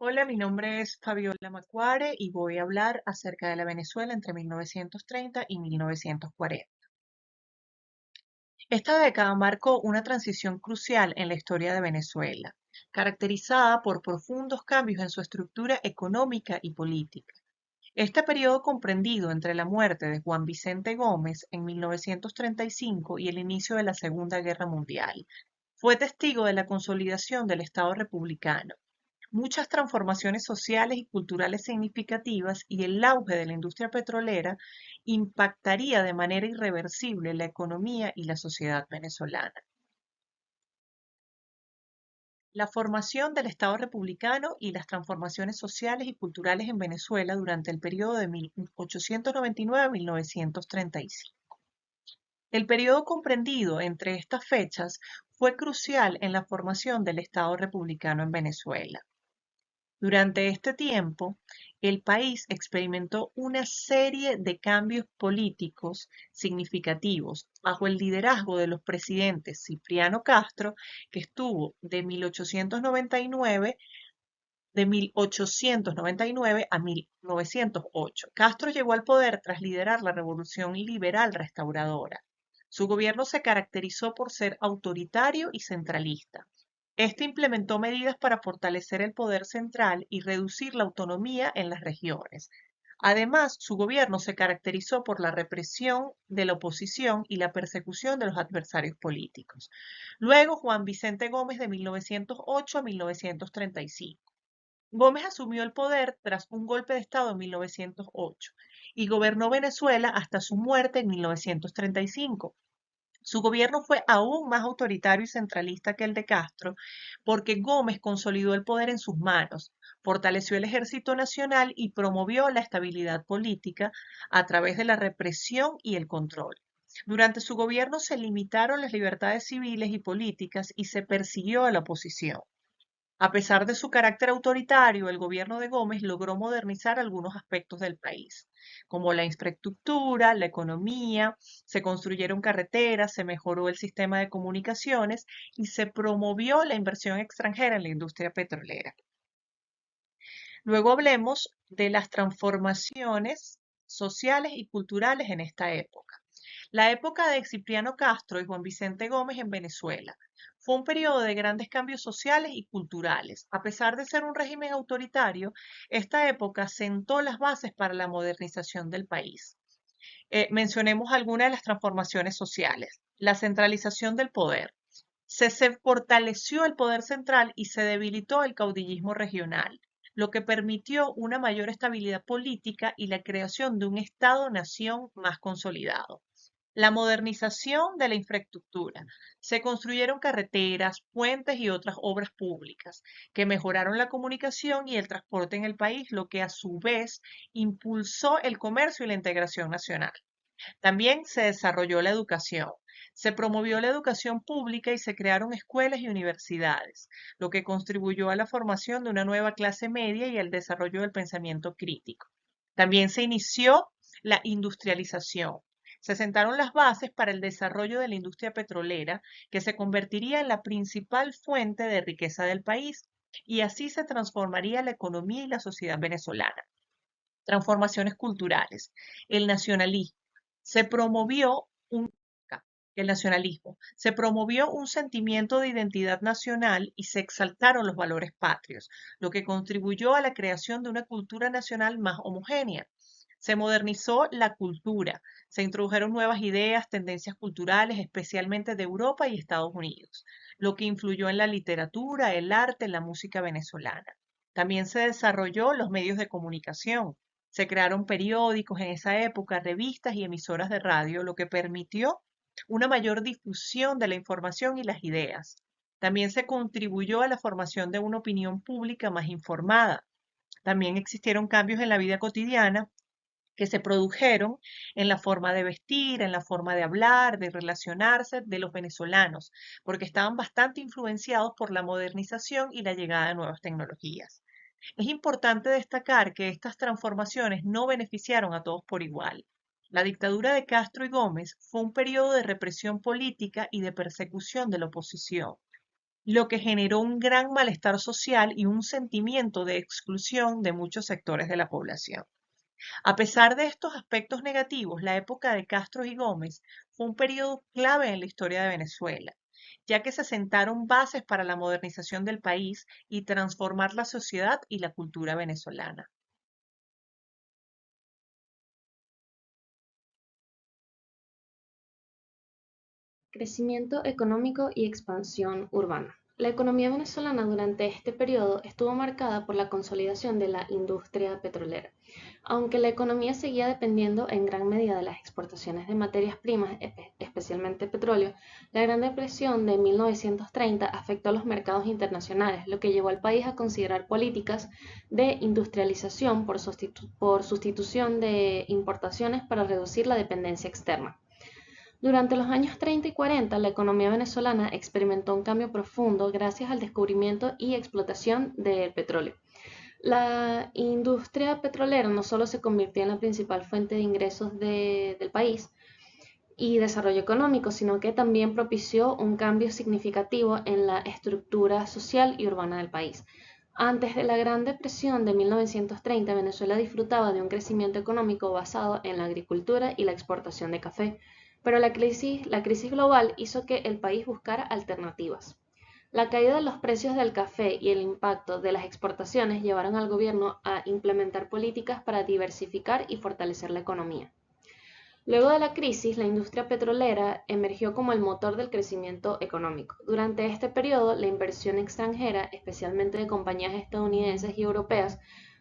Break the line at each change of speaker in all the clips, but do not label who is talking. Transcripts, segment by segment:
Hola, mi nombre es Fabiola Macuare y voy a hablar acerca de la Venezuela entre 1930 y 1940. Esta década marcó una transición crucial en la historia de Venezuela, caracterizada por profundos cambios en su estructura económica y política. Este periodo comprendido entre la muerte de Juan Vicente Gómez en 1935 y el inicio de la Segunda Guerra Mundial fue testigo de la consolidación del Estado republicano, muchas transformaciones sociales y culturales significativas y el auge de la industria petrolera impactaría de manera irreversible la economía y la sociedad venezolana. La formación del Estado republicano y las transformaciones sociales y culturales en Venezuela durante el periodo de 1899 a 1935. El periodo comprendido entre estas fechas fue crucial en la formación del Estado republicano en Venezuela. Durante este tiempo, el país experimentó una serie de cambios políticos significativos bajo el liderazgo de los presidentes Cipriano Castro, que estuvo de 1899 a 1908. Castro llegó al poder tras liderar la Revolución Liberal Restauradora. Su gobierno se caracterizó por ser autoritario y centralista. Este implementó medidas para fortalecer el poder central y reducir la autonomía en las regiones. Además, su gobierno se caracterizó por la represión de la oposición y la persecución de los adversarios políticos. Luego, Juan Vicente Gómez de 1908 a 1935. Gómez asumió el poder tras un golpe de Estado en 1908 y gobernó Venezuela hasta su muerte en 1935. Su gobierno fue aún más autoritario y centralista que el de Castro, porque Gómez consolidó el poder en sus manos, fortaleció el Ejército Nacional y promovió la estabilidad política a través de la represión y el control. Durante su gobierno se limitaron las libertades civiles y políticas y se persiguió a la oposición. A pesar de su carácter autoritario, el gobierno de Gómez logró modernizar algunos aspectos del país, como la infraestructura, la economía, se construyeron carreteras, se mejoró el sistema de comunicaciones y se promovió la inversión extranjera en la industria petrolera. Luego hablemos de las transformaciones sociales y culturales en esta época. La época de Cipriano Castro y Juan Vicente Gómez en Venezuela fue un periodo de grandes cambios sociales y culturales. A pesar de ser un régimen autoritario, esta época sentó las bases para la modernización del país. Mencionemos algunas de las transformaciones sociales. La centralización del poder. Se fortaleció el poder central y se debilitó el caudillismo regional, lo que permitió una mayor estabilidad política y la creación de un Estado-nación más consolidado. La modernización de la infraestructura. Se construyeron carreteras, puentes y otras obras públicas que mejoraron la comunicación y el transporte en el país, lo que a su vez impulsó el comercio y la integración nacional. También se desarrolló la educación. Se promovió la educación pública y se crearon escuelas y universidades, lo que contribuyó a la formación de una nueva clase media y al desarrollo del pensamiento crítico. También se inició la industrialización. Se sentaron las bases para el desarrollo de la industria petrolera, que se convertiría en la principal fuente de riqueza del país, y así se transformaría la economía y la sociedad venezolana. Transformaciones culturales. El nacionalismo. Se promovió un, el nacionalismo. Se promovió un sentimiento de identidad nacional y se exaltaron los valores patrios, lo que contribuyó a la creación de una cultura nacional más homogénea. Se modernizó la cultura, se introdujeron nuevas ideas, tendencias culturales, especialmente de Europa y Estados Unidos, lo que influyó en la literatura, el arte, la música venezolana. También se desarrolló los medios de comunicación. Se crearon periódicos en esa época, revistas y emisoras de radio, lo que permitió una mayor difusión de la información y las ideas. También se contribuyó a la formación de una opinión pública más informada. También existieron cambios en la vida cotidiana que se produjeron en la forma de vestir, en la forma de hablar, de relacionarse de los venezolanos, porque estaban bastante influenciados por la modernización y la llegada de nuevas tecnologías. Es importante destacar que estas transformaciones no beneficiaron a todos por igual. La dictadura de Castro y Gómez fue un periodo de represión política y de persecución de la oposición. lo que generó un gran malestar social y un sentimiento de exclusión de muchos sectores de la población. A pesar de estos aspectos negativos, la época de Castro y Gómez fue un periodo clave en la historia de Venezuela, ya que se sentaron bases para la modernización del país y transformar la sociedad y la cultura venezolana.
Crecimiento económico y expansión urbana. La economía venezolana durante este periodo estuvo marcada por la consolidación de la industria petrolera. Aunque la economía seguía dependiendo en gran medida de las exportaciones de materias primas, especialmente petróleo, la Gran Depresión de 1930 afectó a los mercados internacionales, lo que llevó al país a considerar políticas de industrialización por sustitución de importaciones para reducir la dependencia externa. Durante los años 30 y 40, la economía venezolana experimentó un cambio profundo gracias al descubrimiento y explotación del petróleo. La industria petrolera no solo se convirtió en la principal fuente de ingresos del país y desarrollo económico, sino que también propició un cambio significativo en la estructura social y urbana del país. Antes de la Gran Depresión de 1930, Venezuela disfrutaba de un crecimiento económico basado en la agricultura y la exportación de café, pero la crisis global hizo que el país buscara alternativas. La caída de los precios del café y el impacto de las exportaciones llevaron al gobierno a implementar políticas para diversificar y fortalecer la economía. Luego de la crisis, la industria petrolera emergió como el motor del crecimiento económico. Durante este periodo, la inversión extranjera, especialmente de compañías estadounidenses y europeas,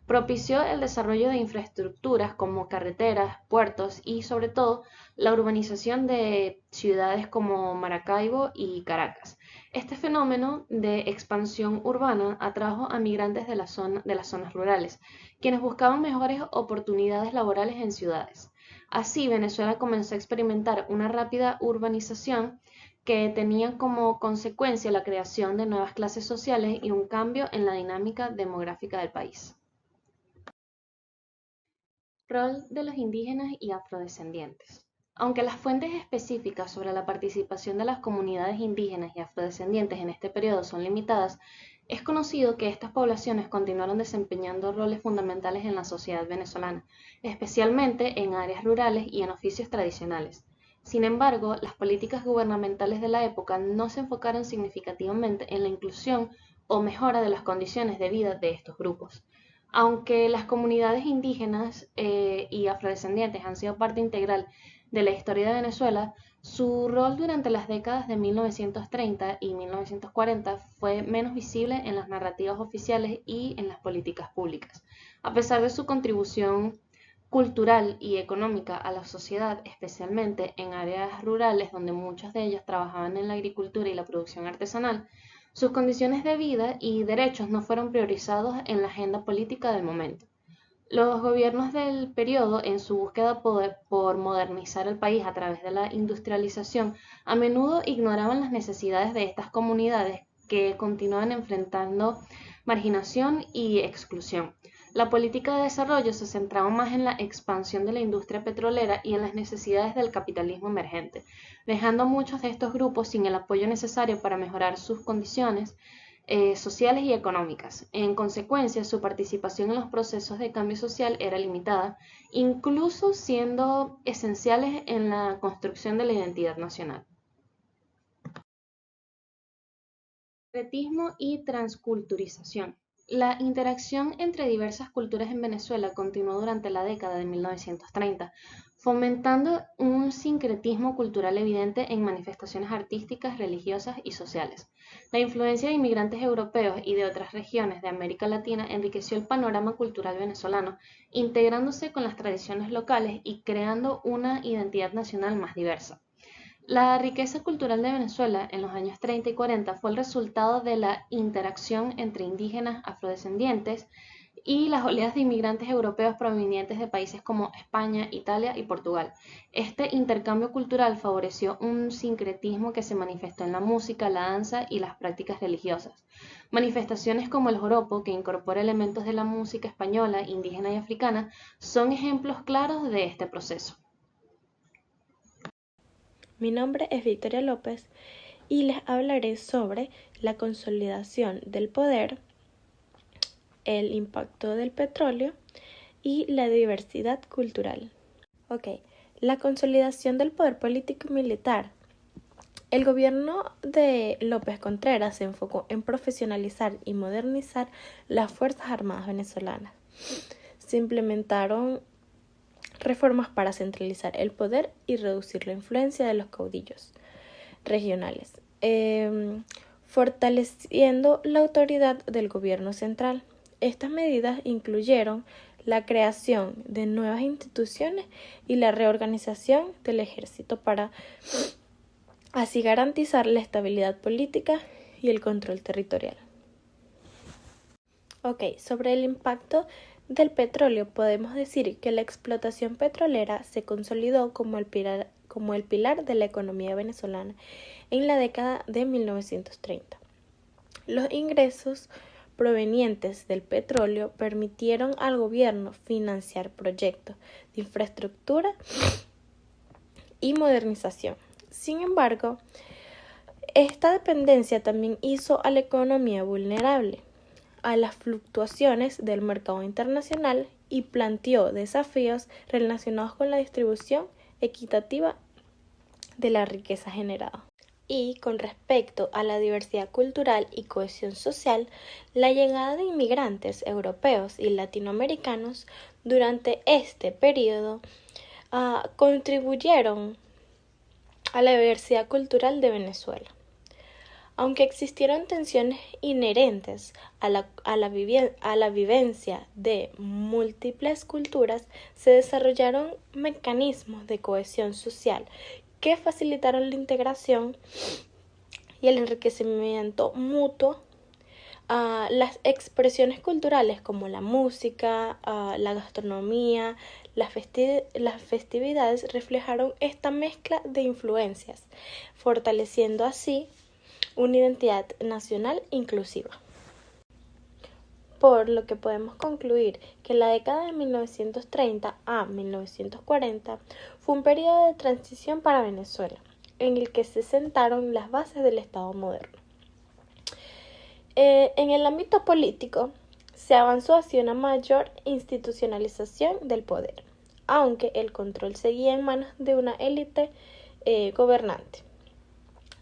propició el desarrollo de infraestructuras como carreteras, puertos y, sobre todo, la urbanización de ciudades como Maracaibo y Caracas. Este fenómeno de expansión urbana atrajo a migrantes de las zonas rurales, quienes buscaban mejores oportunidades laborales en ciudades. Así, Venezuela comenzó a experimentar una rápida urbanización que tenía como consecuencia la creación de nuevas clases sociales y un cambio en la dinámica demográfica del país. Rol de los indígenas y afrodescendientes. Aunque las fuentes específicas sobre la participación de las comunidades indígenas y afrodescendientes en este periodo son limitadas, es conocido que estas poblaciones continuaron desempeñando roles fundamentales en la sociedad venezolana, especialmente en áreas rurales y en oficios tradicionales. Sin embargo, las políticas gubernamentales de la época no se enfocaron significativamente en la inclusión o mejora de las condiciones de vida de estos grupos. Aunque las comunidades indígenas y afrodescendientes han sido parte integral de la historia de Venezuela, su rol durante las décadas de 1930 y 1940 fue menos visible en las narrativas oficiales y en las políticas públicas. A pesar de su contribución cultural y económica a la sociedad, especialmente en áreas rurales donde muchos de ellos trabajaban en la agricultura y la producción artesanal, sus condiciones de vida y derechos no fueron priorizados en la agenda política del momento. Los gobiernos del periodo, en su búsqueda por modernizar el país a través de la industrialización, a menudo ignoraban las necesidades de estas comunidades que continuaban enfrentando marginación y exclusión. La política de desarrollo se centraba más en la expansión de la industria petrolera y en las necesidades del capitalismo emergente, dejando a muchos de estos grupos sin el apoyo necesario para mejorar sus condiciones sociales y económicas. En consecuencia, su participación en los procesos de cambio social era limitada, incluso siendo esenciales en la construcción de la identidad nacional. Sincretismo y transculturización. La interacción entre diversas culturas en Venezuela continuó durante la década de 1930, fomentando un sincretismo cultural evidente en manifestaciones artísticas, religiosas y sociales. La influencia de inmigrantes europeos y de otras regiones de América Latina enriqueció el panorama cultural venezolano, integrándose con las tradiciones locales y creando una identidad nacional más diversa. La riqueza cultural de Venezuela en los años 30 y 40 fue el resultado de la interacción entre indígenas, afrodescendientes y las oleadas de inmigrantes europeos provenientes de países como España, Italia y Portugal. Este intercambio cultural favoreció un sincretismo que se manifestó en la música, la danza y las prácticas religiosas. Manifestaciones como el joropo, que incorpora elementos de la música española, indígena y africana, son ejemplos claros de este proceso.
Mi nombre es Victoria López y les hablaré sobre
la consolidación del poder, el impacto del petróleo y la diversidad cultural. La consolidación del poder político y militar. El gobierno de López Contreras se enfocó en profesionalizar y modernizar las Fuerzas Armadas venezolanas. Se implementaron reformas para centralizar el poder y reducir la influencia de los caudillos regionales, fortaleciendo la autoridad del gobierno central. Estas medidas incluyeron la creación de nuevas instituciones y la reorganización del ejército para así garantizar la estabilidad política y el control territorial. Sobre el impacto del petróleo podemos decir que la explotación petrolera se consolidó como el pilar de la economía venezolana en la década de 1930. Los ingresos provenientes del petróleo permitieron al gobierno financiar proyectos de infraestructura y modernización. Sin embargo, esta dependencia también hizo a la economía vulnerable a las fluctuaciones del mercado internacional y planteó desafíos relacionados con la distribución equitativa de la riqueza generada. Y con respecto a la diversidad cultural y cohesión social, la llegada de inmigrantes europeos y latinoamericanos durante este periodo contribuyeron a la diversidad cultural de Venezuela. Aunque existieron tensiones inherentes a la vivencia de múltiples culturas, se desarrollaron mecanismos de cohesión social que facilitaron la integración y el enriquecimiento mutuo. Las expresiones culturales como la música, la gastronomía, las festividades reflejaron esta mezcla de influencias, fortaleciendo así una identidad nacional inclusiva. Por lo que podemos concluir que la década de 1930 a 1940 fue un periodo de transición para Venezuela, en el que se sentaron las bases del Estado moderno. En el ámbito político, se avanzó hacia una mayor institucionalización del poder, aunque el control seguía en manos de una élite gobernante.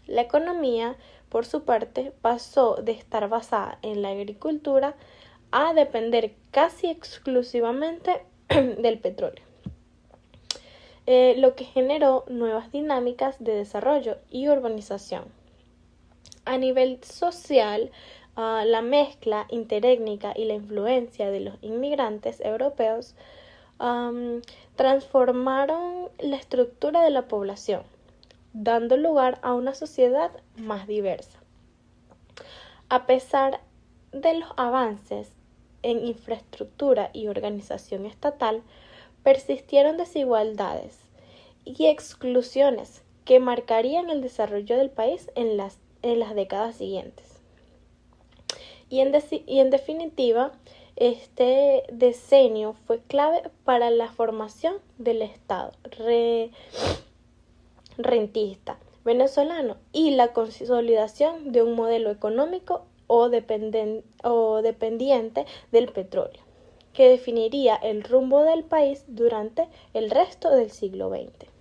La economía, por su parte, pasó de estar basada en la agricultura a depender casi exclusivamente del petróleo, lo que generó nuevas dinámicas de desarrollo y urbanización. A nivel social, la mezcla interétnica y la influencia de los inmigrantes europeos transformaron la estructura de la población, dando lugar a una sociedad más diversa. A pesar de los avances en infraestructura y organización estatal, persistieron desigualdades y exclusiones que marcarían el desarrollo del país en las décadas siguientes. Y en definitiva, este decenio fue clave para la formación del Estado rentista venezolano y la consolidación de un modelo económico dependiente del petróleo, que definiría el rumbo del país durante el resto del siglo XX.